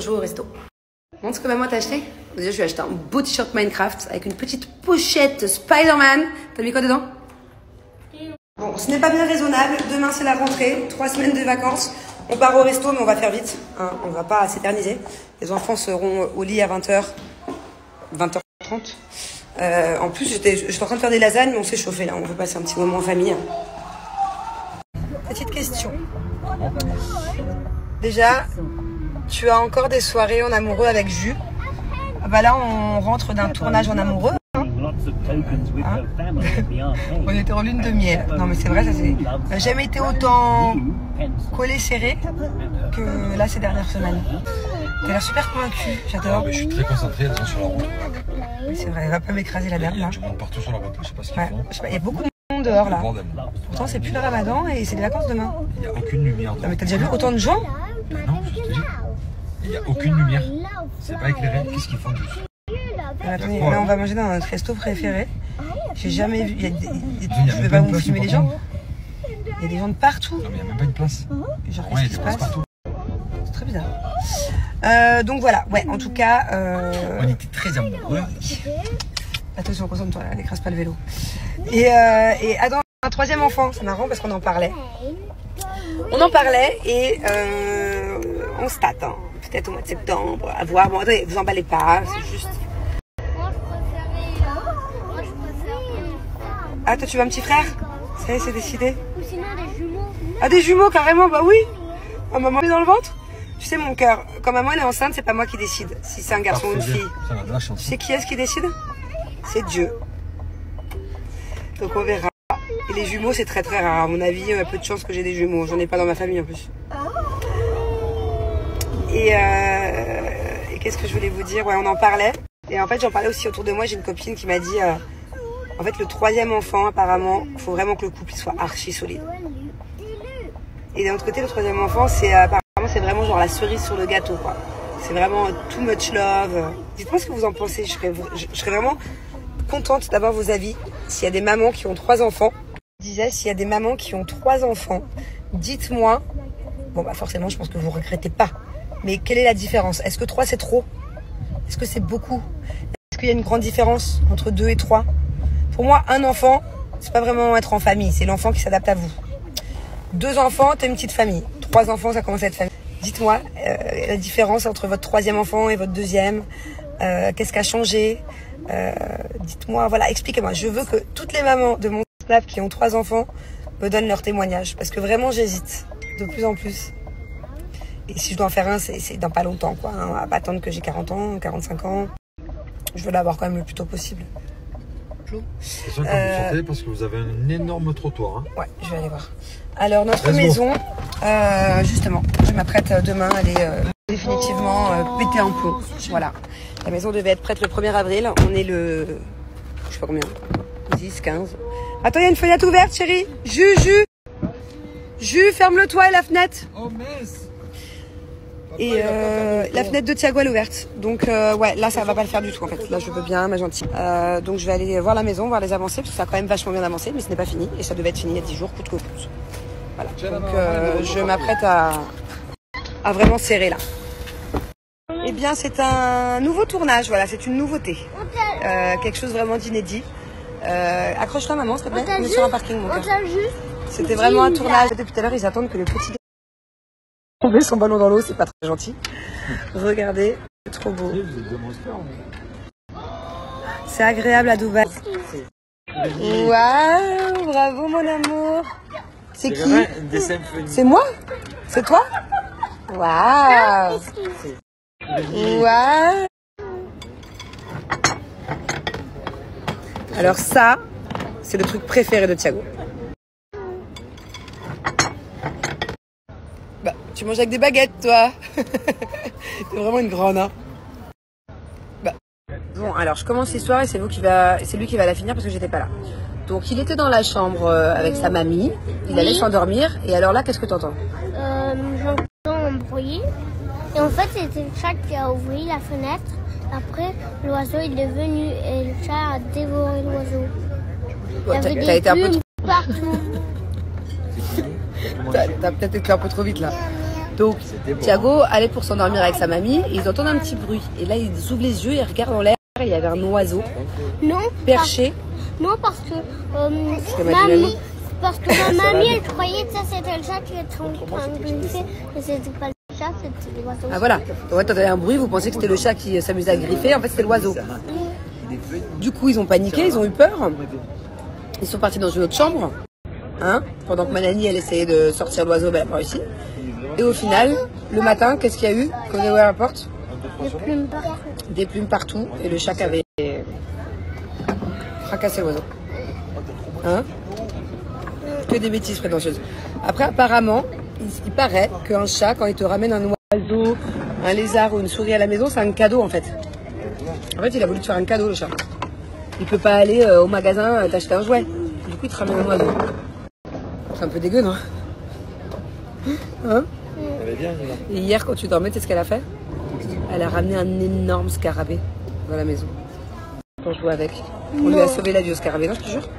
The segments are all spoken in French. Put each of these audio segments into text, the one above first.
joue au resto. Montre ce que maman t'a acheté. Déjà, je lui ai acheté un beau t-shirt Minecraft avec une petite pochette Spider-Man. T'as mis quoi dedans? Bon, ce n'est pas bien raisonnable. Demain, c'est la rentrée. 3 semaines de vacances. On part au resto, mais on va faire vite. Hein. On va pas s'éterniser. Les enfants seront au lit à 20h. 20h30. En plus, j'étais en train de faire des lasagnes, mais on s'est chauffé là. On veut passer un petit moment en famille. Petite question. Déjà, tu as encore des soirées en amoureux avec Jus. Bah là, on rentre d'un tournage en amoureux. Hein. On était en lune de miel. Non mais c'est vrai, ça c'est... J'ai jamais été autant collé serré que là ces dernières semaines. T'as l'air super convaincu, j'adore. Je suis très concentré, elles sont sur la route. Oui c'est vrai, elle va pas m'écraser la dame là. Tu montes partout sur la route, je sais pas ce qu'ils font. Je sais pas, il y a beaucoup de monde dehors là. Bordel. Pourtant c'est plus le ramadan et c'est les vacances demain. Il n'y a aucune lumière. Non mais t'as déjà vu autant de gens? Non, je te dis. Il n'y a aucune lumière. C'est pas éclairé. Qu'est-ce qu'ils font tous? Attendez, là on va manger dans notre resto préféré. J'ai jamais vu. Je vais pas vous filmer les gens. Il y a des gens de partout. Non mais il n'y a même pas une place. Genre Ouais, qu'est-ce qui se passe? C'est très bizarre. Donc voilà, ouais, en tout cas. On était très amoureux. Attention, concentre-toi là, n'écrase pas le vélo. Et attends, un troisième enfant, c'est marrant parce qu'on en parlait. On en parlait et on se tâte, hein. Peut-être au mois de septembre, à voir. Bon, attendez, vous emballez pas, c'est juste. Ah, toi, tu veux un petit frère? Ça y est, c'est décidé. Ou sinon des jumeaux. Ah, des jumeaux, carrément, bah oui. Ah, maman est dans le ventre. Tu sais, mon cœur, quand maman elle est enceinte, c'est pas moi qui décide si c'est un garçon ou une fille. Ça va de la chance. Tu sais qui est-ce qui décide? C'est Dieu. Donc on verra. Et les jumeaux, c'est très très rare. À mon avis, il y a peu de chance que j'ai des jumeaux. J'en ai pas dans ma famille en plus. Et qu'est-ce que je voulais vous dire? Ouais, on en parlait. Et en fait, j'en parlais aussi autour de moi. J'ai une copine qui m'a dit, en fait, le troisième enfant, apparemment, il faut vraiment que le couple soit archi solide. Et d'un autre côté, le troisième enfant, c'est apparemment, c'est vraiment genre la cerise sur le gâteau, quoi. C'est vraiment too much love. Dites-moi ce que vous en pensez. Je serais vraiment contente d'avoir vos avis. S'il y a des mamans qui ont 3 enfants, je disais, s'il y a des mamans qui ont 3 enfants, dites-moi. Bon, bah forcément, je pense que vous regrettez pas. Mais quelle est la différence? Est-ce que 3 c'est trop? Est-ce que c'est beaucoup? Est-ce qu'il y a une grande différence entre 2 et 3? Pour moi, un enfant, c'est pas vraiment être en famille. C'est l'enfant qui s'adapte à vous. 2 enfants, t'as une petite famille. 3 enfants, ça commence à être famille. Dites-moi la différence entre votre 3e enfant et votre 2e. Qu'est-ce qui a changé? Dites-moi, voilà, expliquez-moi. Je veux que toutes les mamans de mon Snap qui ont 3 enfants me donnent leur témoignage. Parce que vraiment, j'hésite de plus en plus. Et si je dois en faire un, c'est dans pas longtemps, quoi. Hein, on va pas attendre que j'ai 40 ans, 45 ans. Je veux l'avoir quand même le plus tôt possible. C'est sûr que vous sortez parce que vous avez un énorme trottoir. Hein. Ouais, je vais aller voir. Alors, notre maison, justement, je m'apprête demain, elle est définitivement pétée en plomb. Voilà. La maison devait être prête le 1er avril. On est le... Je sais pas combien. 10, 15. Attends, il y a une fenêtre ouverte, chérie. Jus, ferme le toit et la fenêtre. Oh, mince. Et la fenêtre de Thiago elle est ouverte. Donc ouais, là ça va pas le faire du tout en fait. Là je veux bien, ma gentille. Donc je vais aller voir la maison, voir les avancées, parce que ça a quand même vachement bien avancé, mais ce n'est pas fini. Et ça devait être fini il y a 10 jours, coûte que coûte. Voilà. Donc je m'apprête à vraiment serrer là. Eh bien c'est un nouveau tournage, voilà, c'est une nouveauté. Quelque chose vraiment d'inédit. Accroche-toi maman, s'il te plaît. On est sur un parking mon cœur. C'était vraiment un tournage. Depuis tout à l'heure ils attendent que le petit tomber son ballon dans l'eau, c'est pas très gentil. Regardez, c'est trop beau. C'est agréable à Dubaï. Waouh, bravo mon amour. C'est qui? C'est moi? C'est toi? Waouh. Waouh. Alors ça, c'est le truc préféré de Thiago. Bah, tu manges avec des baguettes, toi. T'es vraiment une grande, hein. Bah. Bon, alors je commence l'histoire et c'est lui qui va la finir parce que j'étais pas là. Donc il était dans la chambre avec sa mamie, il allait s'endormir et alors là, qu'est-ce que t'entends? J'entends un bruit et en fait c'était le chat qui a ouvert la fenêtre. Après, l'oiseau il est venu et le chat a dévoré l'oiseau. Ouais, t'as été un peu trop... partout. T'as peut-être été un peu trop vite là. Donc, Thiago allait pour s'endormir avec sa mamie et ils entendent un petit bruit. Et là, ils ouvrent les yeux, ils regardent en l'air et il y avait un oiseau perché. Non, parce que ma mamie, elle croyait que ça c'était le chat qui était en train de griffer. Mais c'était pas le chat, c'était l'oiseau. Ah voilà. Donc, t'entendais un bruit, vous pensiez que c'était le chat qui s'amusait à griffer. En fait, c'était l'oiseau. Du coup, ils ont paniqué, ils ont eu peur. Ils sont partis dans une autre chambre. Hein, pendant que Manani, elle essayait de sortir l'oiseau, ben, elle n'a pas réussi. Et au final, le matin, qu'est-ce qu'il y a eu quand on a ouvert la porte? Des plumes partout. Des plumes partout. Et le chat qui avait fracassé l'oiseau. Hein? Que des bêtises prétentieuses. Après, apparemment, il paraît qu'un chat, quand il te ramène un oiseau, un lézard ou une souris à la maison, c'est un cadeau en fait. En fait, il a voulu te faire un cadeau, le chat. Il peut pas aller au magasin t'acheter un jouet. Du coup, il te ramène un oiseau. C'est un peu dégueu, non? Hein? Elle est bien, là. Et hier, quand tu dormais, tu sais ce qu'elle a fait? Elle a ramené un énorme scarabée dans la maison. Pour jouer avec. On lui a sauvé la vie au scarabée, non, je te jure?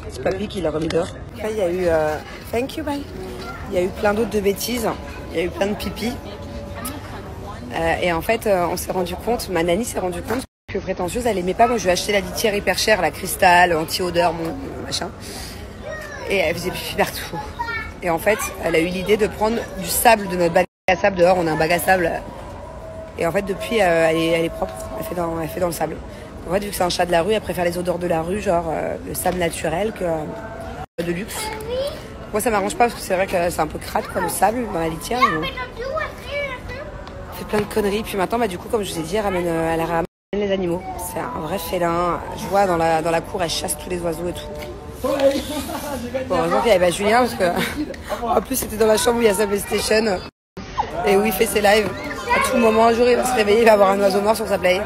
C'est papy qui l'a remis dehors. Après, il y a eu... Thank you, bye. Il y a eu plein d'autres de bêtises. Il y a eu plein de pipi. Et en fait, on s'est rendu compte, ma nanny s'est rendu compte que prétentieuse, elle aimait pas. Moi, je lui ai acheté la litière hyper chère, la cristal, anti-odeur, mon machin. Et elle faisait pipi partout. Et en fait, elle a eu l'idée de prendre du sable de notre bac à sable. Dehors, on a un bac à sable. Et en fait, depuis, elle est propre. Elle fait dans le sable. En fait, vu que c'est un chat de la rue, elle préfère les odeurs de la rue, genre le sable naturel que de luxe. Moi, ça m'arrange pas parce que c'est vrai que c'est un peu crade, quoi, le sable dans la litière. Elle fait plein de conneries. Puis maintenant, du coup, comme je vous ai dit, elle ramène les animaux. C'est un vrai félin. Je vois dans la cour, elle chasse tous les oiseaux et tout. Bon, heureusement qu'il n'y avait pas Julien parce que en plus c'était dans la chambre où il y a sa PlayStation et où il fait ses lives. À tout moment, un jour il va se réveiller, il va avoir un oiseau mort sur sa play.